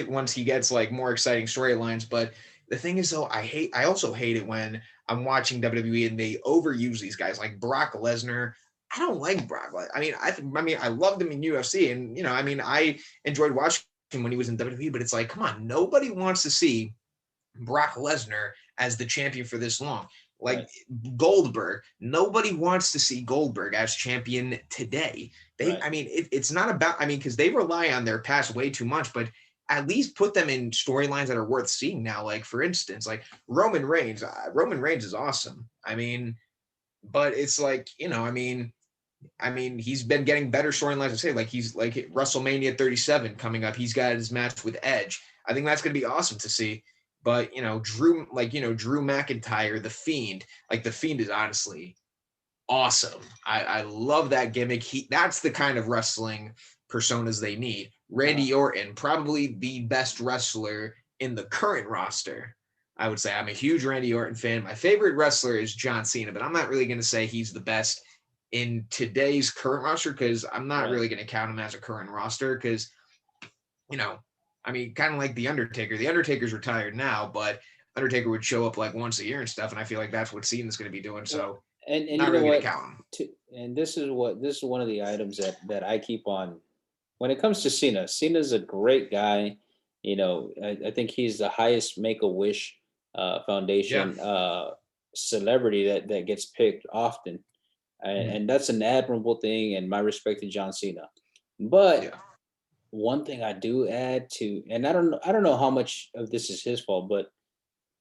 once he gets like more exciting storylines. But the thing is, though, I also hate it when I'm watching WWE and they overuse these guys like Brock Lesnar. I don't like Brock Lesnar. I loved him in UFC, and I enjoyed watching him when he was in WWE. But it's like, come on, nobody wants to see Brock Lesnar as the champion for this long. Like Goldberg, nobody wants to see Goldberg as champion today. It's not about, because they rely on their past way too much, but at least put them in storylines that are worth seeing now. Like, for instance, like Roman Reigns. Roman Reigns is awesome. But it's like, he's been getting better storylines. I say, like, he's like WrestleMania 37 coming up. He's got his match with Edge. I think that's going to be awesome to see. But, Drew McIntyre, The Fiend, like The Fiend is honestly awesome. I love that gimmick. That's the kind of wrestling personas they need. Randy Orton, probably the best wrestler in the current roster. I would say I'm a huge Randy Orton fan. My favorite wrestler is John Cena, but I'm not really going to say he's the best in today's current roster because I'm not Right. really going to count him as a current roster because, you know, I mean, kind of like The Undertaker. The Undertaker's retired now, but Undertaker would show up like once a year and stuff, and I feel like that's what Cena's going to be doing. Well, So and not you know really going to what? count him. And this is one of the items that I keep on when it comes to Cena. Cena's a great guy. I think he's the highest Make a Wish Yeah. Foundation celebrity that gets picked often, and that's an admirable thing. And my respect to John Cena. But Yeah. one thing I do add to, and I don't know how much of this is his fault, but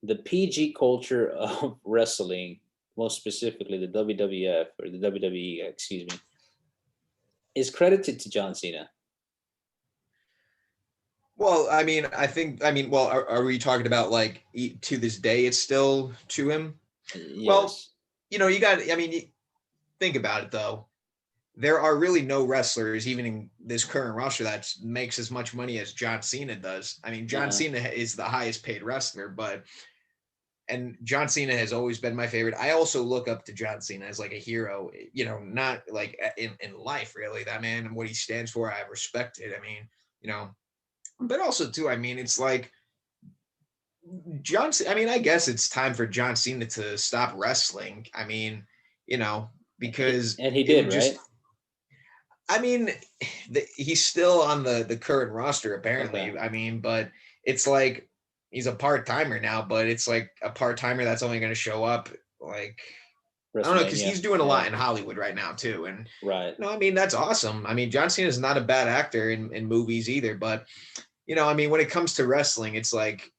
the PG culture of wrestling, most specifically the WWF or the WWE, excuse me, is credited to John Cena. Well, I mean, well, are we talking about like to this day it's still to him? Well, Yes. I mean, think about it though. There are really no wrestlers, even in this current roster, that makes as much money as John Cena does. I mean, John Uh-huh. Cena is the highest paid wrestler, and John Cena has always been my favorite. I also look up to John Cena as like a hero, not like in life, really. That man and what he stands for, I respect it. I mean, you know, but also too, I mean, it's like I mean, I guess it's time for John Cena to stop wrestling. I mean, because And he it did, would just, right? I mean, he's still on the current roster Okay. apparently. I mean, but it's like he's a part timer now, but it's like a part timer that's only going to show up like I don't know because WrestleMania. he's doing a Yeah. lot in Hollywood right now too, and Right. I mean that's awesome. I mean, John Cena is not a bad actor in movies either, but I mean, when it comes to wrestling, it's like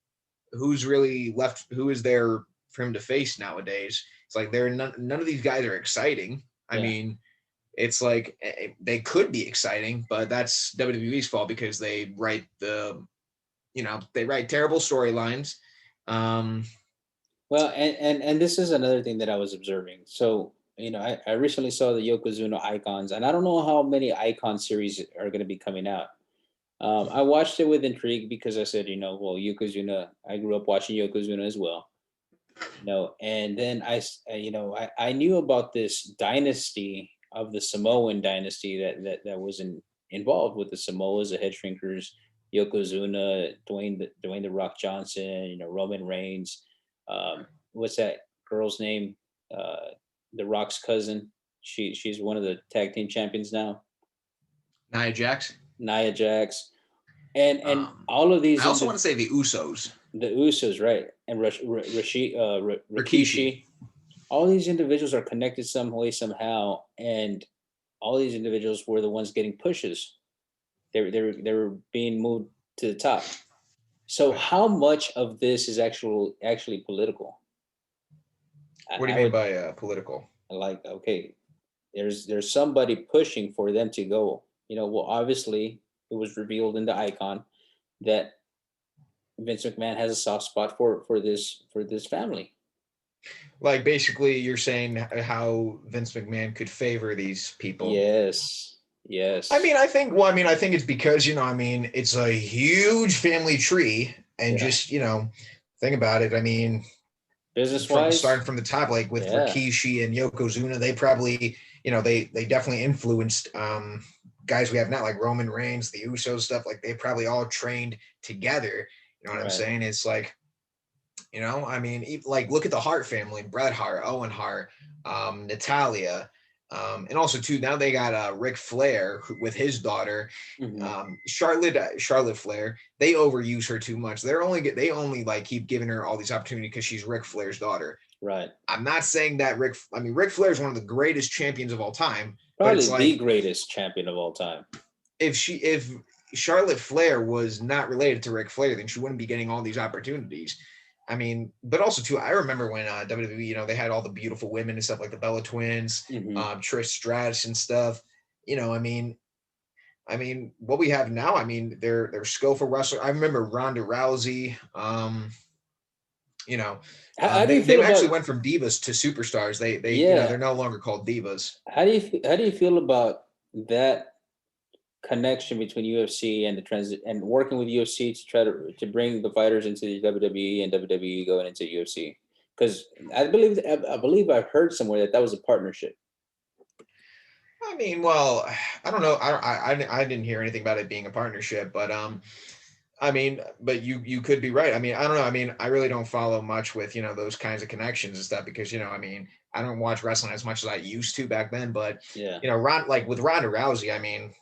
who's really left? Who is there for him to face nowadays? It's like none of these guys are exciting. I Yeah. mean, it's like they could be exciting, but that's WWE's fault because they write terrible storylines. Um, Well, and this is another thing that I was observing. So, I recently saw the Yokozuna Icons, and I don't know how many Icon series are going to be coming out. I watched it with intrigue because I said, well, Yokozuna, I grew up watching Yokozuna as well. And then I knew about this dynasty of the Samoan dynasty that was involved with the Samoas, the Head Shrinkers, Yokozuna, Dwayne the Rock Johnson, Roman Reigns. What's that girl's name? The Rock's cousin. She's one of the tag team champions now. Nia Jax. Nia Jax, and Um, all of I these also want to say the Usos. the Usos, right? And Rikishi. Rikishi. All these individuals are connected some way somehow, and all these individuals were the ones getting pushes. They were being moved to the top. So Right. how much of this is actually political? What do I you mean would by political? like, okay, there's somebody pushing for them to go. Well, obviously it was revealed in the icon that Vince McMahon has a soft spot for this family. Like basically, you're saying how Vince McMahon could favor these people. Yes, I yes, mean, I think it's because, I mean, it's a huge family tree and yeah. just, think about it. I mean, Business from wise, starting from the top, like with yeah, Rikishi and Yokozuna, they probably, they definitely influenced guys we have now, like Roman Reigns, the Usos stuff. Like they probably all trained together. You know what I'm right. saying? It's like, I mean, like look at the Hart family: Bret Hart, Owen Hart, Natalia, and also too now they got Ric Flair with his daughter, Hmm. Charlotte Flair. They overuse her too much. They only like keep giving her all these opportunities because she's Ric Flair's daughter. Right. I'm not saying that Ric Flair is one of the greatest champions of all time, but it's Probably the like greatest champion of all time. if Charlotte Flair was not related to Ric Flair, then she wouldn't be getting all these opportunities. I mean, but also too, I remember when WWE, they had all the beautiful women and stuff like the Bella Twins, Hmm. Trish Stratus and stuff. I mean, what we have now, I mean, they're skillful wrestler. I remember Ronda Rousey. How do you They feel actually about? went from divas to superstars. They're Yeah. no longer called divas. How do you feel about that connection between UFC and the transit and working with UFC to try to bring the fighters into the WWE and WWE going into UFC? Because I believe I've heard somewhere that that was a partnership. I mean, well, I don't know. I didn't hear anything about it being a partnership, but I mean, but you could be right. I mean, I don't know. I mean, I really don't follow much with, those kinds of connections and stuff because, I mean, I don't watch wrestling as much as I used to back then. But, Yeah. Like with Ronda Rousey, I mean,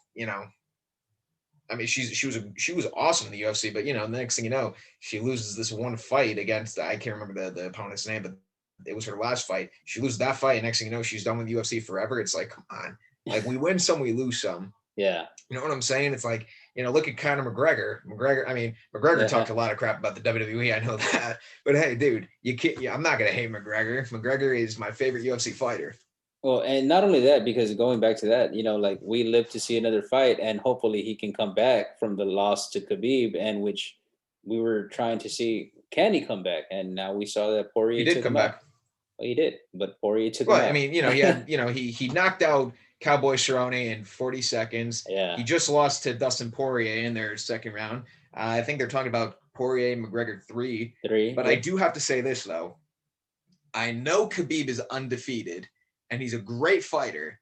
she was awesome in the UFC, but the next thing you know, she loses this one fight against, I can't remember the opponent's name, but it was her last fight. She loses that fight, and next thing you know, she's done with UFC forever. It's like, come on, like we win some, we lose some. Yeah. You know what I'm saying? It's like, look at Conor McGregor. McGregor talked a lot of crap about the WWE. I know that, but hey, dude, you can't. I'm not gonna hate McGregor. McGregor is my favorite UFC fighter. Well, and not only that, because going back to that, like we live to see another fight, and hopefully he can come back from the loss to Khabib, and which we were trying to see, can he come back? And now we saw that Poirier He did took come him back. out. Well, he did, but Poirier took him out. I mean, he had, he knocked out Cowboy Cerrone in 40 seconds. Yeah. He just lost to Dustin Poirier in their second round. I think they're talking about Poirier and McGregor 3. But yeah. I do have to say this, though. I know Khabib is undefeated, and he's a great fighter.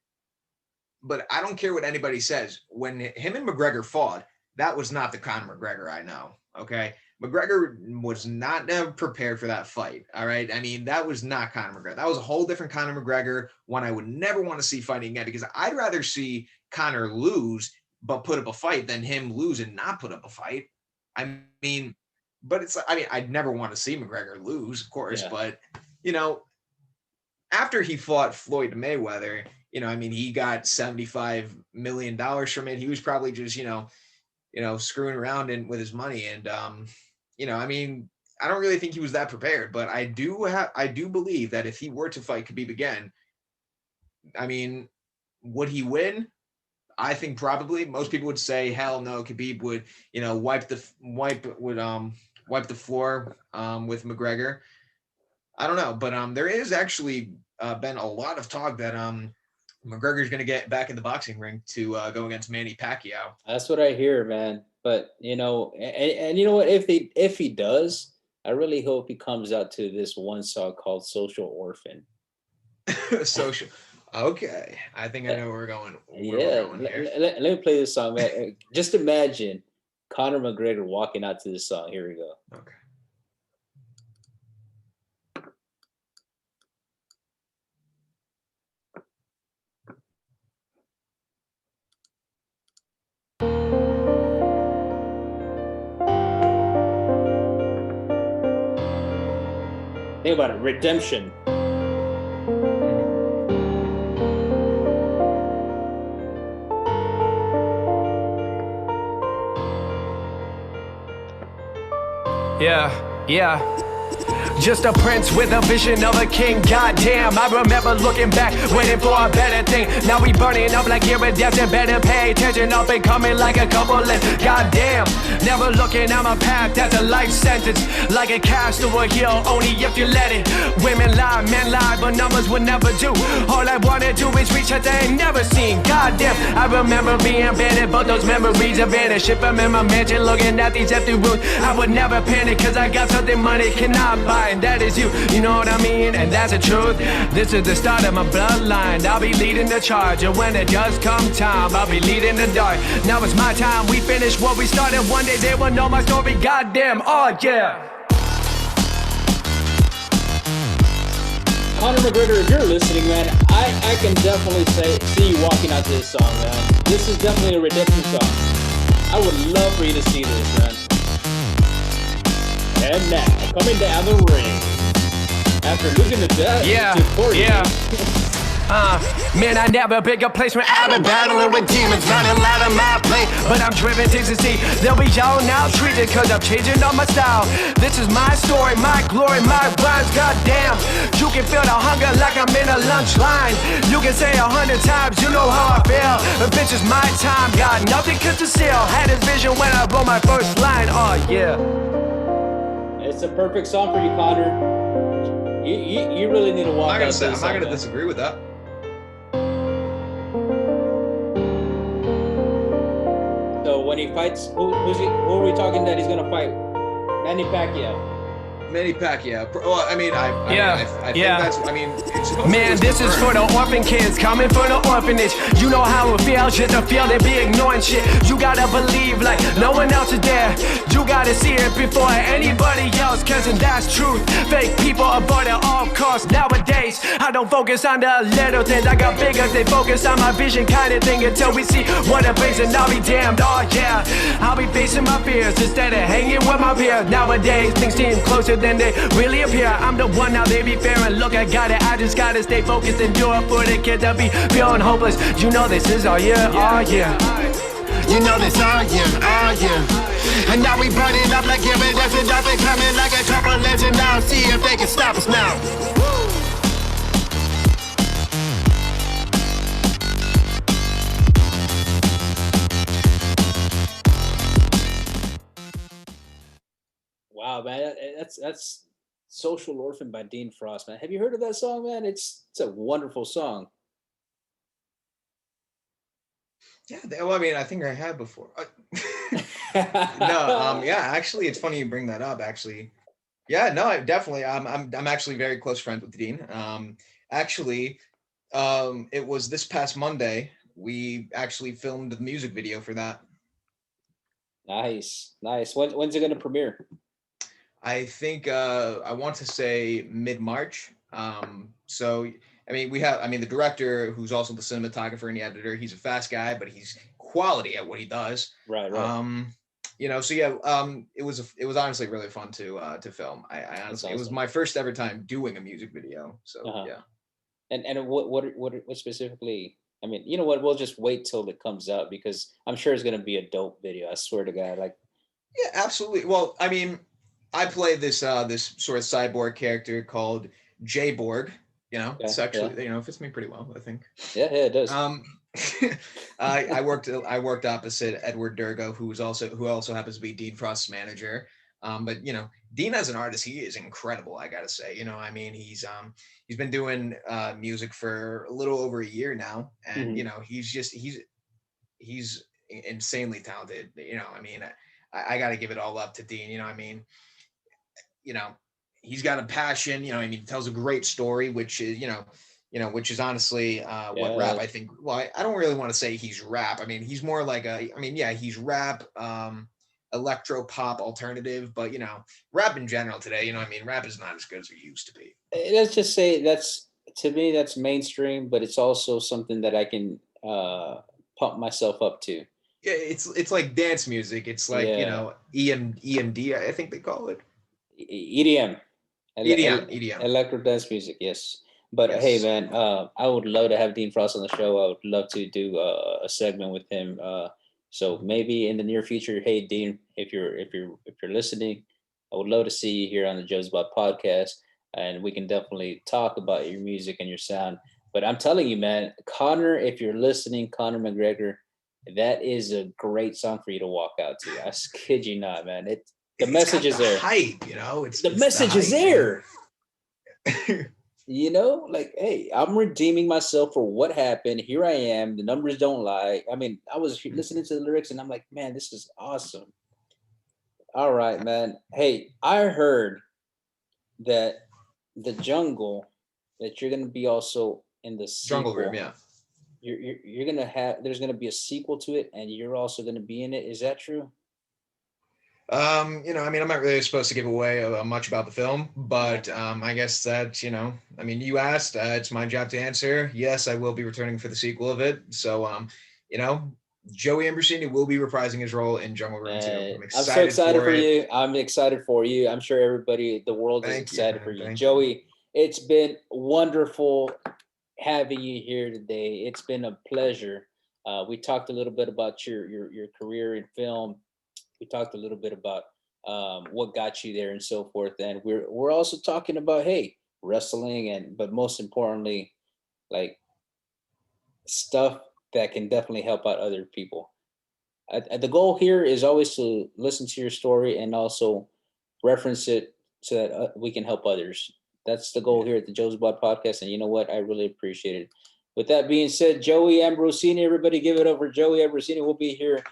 But I don't care what anybody says. When him and McGregor fought, that was not the Conor McGregor I know, okay? McGregor was not prepared for that fight, all right? I mean, that was not Conor McGregor. That was a whole different Conor McGregor, one I would never want to see fighting again, because I'd rather see Conor lose but put up a fight than him lose and not put up a fight. I mean, but I'd never want to see McGregor lose, of course, yeah. But, after he fought Floyd Mayweather, he got $75 million from it. He was probably just, screwing around with his money. And, I don't really think he was that prepared, but I do believe that if he were to fight Khabib again, would he win? I think probably. Most people would say, hell no, Khabib would, wipe the floor with McGregor. I don't know, but there is actually been a lot of talk that McGregor's going to get back in the boxing ring to go against Manny Pacquiao. That's what I hear, man. But and you know what? If he does, I really hope he comes out to this one song called "Social Orphan." Social. Okay, I think I know where we're going. Let me play this song, man. Just imagine Conor McGregor walking out to this song. Here we go. Okay. Think about it, redemption. Yeah. Just a prince with a vision of a king. Goddamn, I remember looking back, waiting for a better thing. Now we burning up like iridescent. Better pay attention, up and coming like a couple in. Goddamn, never looking at my path. That's a life sentence, like a cast to a hill. Only if you let it. Women lie, men lie, but numbers would never do. All I wanna do is reach a thing never seen. Goddamn, I remember being banned, but those memories have vanished. If I'm in my mansion looking at these empty rooms, I would never panic, cause I got something money cannot buy. And that is you know what I mean? And that's the truth. This is the start of my bloodline. I'll be leading the charge, and when it does come time, I'll be leading the dark. Now it's my time, we finish what we started. One day they will know my story, goddamn, oh yeah. Conor McGregor, if you're listening, man, I can definitely see you walking out to this song, man. This is definitely a redemption song. I would love for you to see this, man. And now, coming down the ring, after losing the death to Poirier. Man, I never pick a place when I've been battling with demons. Not a lot on my plate, but I'm driven to succeed. They'll be y'all now treated, cause I'm changing up my style. This is my story, my glory, my rhymes, goddamn. You can feel the hunger like I'm in a lunch line. You can say 100 times, you know how I feel. But bitch, it's my time, got nothing to conceal. Had this vision when I wrote my first line, oh yeah. It's a perfect song for you, Conor. You really need to walk out. I'm not gonna disagree with that. he fights? Who are we talking that he's gonna fight? Manny Pacquiao. Manny Pacquiao. Well, I mean, I think yeah. that's. I mean, it's supposed Man, to this is for the orphan kids coming from the orphanage. You know how it feels just to feel they be ignoring shit. You gotta believe like no one else is there. You gotta see it before anybody else, cause and that's truth. Fake people avoid at all costs. Nowadays, I don't focus on the little things. I got bigger, they focus on my vision kind of thing until we see what it brings, and I'll be damned. Oh yeah, I'll be facing my fears instead of hanging with my peers. Nowadays, things seem closer than they really appear. I'm the one now, they be fearing. Look, I got it, I just gotta stay focused and do it for the kids that be feeling hopeless. You know this is all year, all year. You know this all year, all year. And now we burn it up like iridescent up and coming like a couple legend now. See if they can stop us now. Wow, man, that's Social Orphan by Dean Frost, man. Have you heard of that song, man? It's a wonderful song. Yeah, well, I mean, I think I have before. No, yeah, actually, it's funny you bring that up. Actually, yeah, no, I definitely. I'm actually very close friends with Dean. Actually, it was this past Monday. We actually filmed the music video for that. Nice. When's it gonna premiere? I think I want to say mid-March. So I mean, the director, who's also the cinematographer and the editor, he's a fast guy, but he's quality at what he does. Right. So yeah, it was honestly really fun to film. I honestly, it was my first ever time doing a music video. So yeah. And what specifically? I mean, you know what? We'll just wait till it comes out because I'm sure it's gonna be a dope video. I swear to God. Like, yeah, absolutely. Well, I mean, I play this this sort of cyborg character called J-Borg. You know, it's actually fits me pretty well, I think. Yeah, it does. I worked opposite Edward Durgo, who also happens to be Dean Frost's manager. But you know, Dean as an artist, he is incredible. I gotta say, you know, I mean, he's been doing music for a little over a year now, and you know, he's insanely talented. You know, I mean, I got to give it all up to Dean. You know, I mean, you know, he's got a passion. You know, I mean, he tells a great story, which is which is honestly what rap, I think. Well, I don't really want to say he's rap. I mean, he's more like he's rap, electro pop alternative, but you know, rap in general today, you know, I mean, rap is not as good as it used to be. Let's just say to me that's mainstream, but it's also something that I can pump myself up to. Yeah, it's like dance music. It's like you know, EMD, I think they call it. EDM. EDM. Electro dance music, yes. But yes. Hey, man, I would love to have Dean Frost on the show. I would love to do a segment with him. So maybe in the near future, hey Dean, if you're listening, I would love to see you here on the Jozabad podcast, and we can definitely talk about your music and your sound. But I'm telling you, man, Connor, if you're listening, Connor McGregor, that is a great song for you to walk out to. I kid you not, man. The message is there. Hype, you know, the message is there. You know, like, hey, I'm redeeming myself for what happened. Here I am. The numbers don't lie. I mean, I was listening to the lyrics and I'm like, man, this is awesome. All right, man. Hey, I heard that the jungle, that you're going to be also in the sequel. Jungle Room, yeah. You're going to have, there's going to be a sequel to it and you're also going to be in it. Is that true? You know, I mean, I'm not really supposed to give away much about the film, but I guess that, you know, I mean, you asked, it's my job to answer. Yes, I will be returning for the sequel of it. So, you know, Joey Ambrosini will be reprising his role in Jungle Room 2. I'm so excited for you. I'm excited for you. I'm sure everybody, the world is excited for you. Joey, it's been wonderful having you here today. It's been a pleasure. We talked a little bit about your career in film. We talked a little bit about what got you there and so forth, and we're also talking about wrestling but most importantly, like stuff that can definitely help out other people. The goal here is always to listen to your story and also reference it so that we can help others. That's the goal here at the Jozabad podcast, and you know what? I really appreciate it. With that being said, Joey Ambrosini, everybody give it up for Joey Ambrosini. We'll be here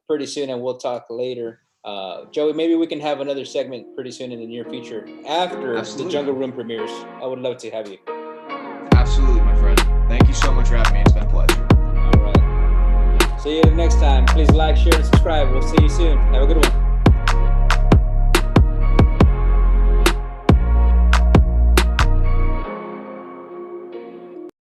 pretty soon, and we'll talk later. Joey, maybe we can have another segment pretty soon in the near future after the Jungle Room premieres. I would love to have you. Absolutely, my friend. Thank you so much for having me. It's been a pleasure. All right. See you next time. Please like, share, and subscribe. We'll see you soon. Have a good one.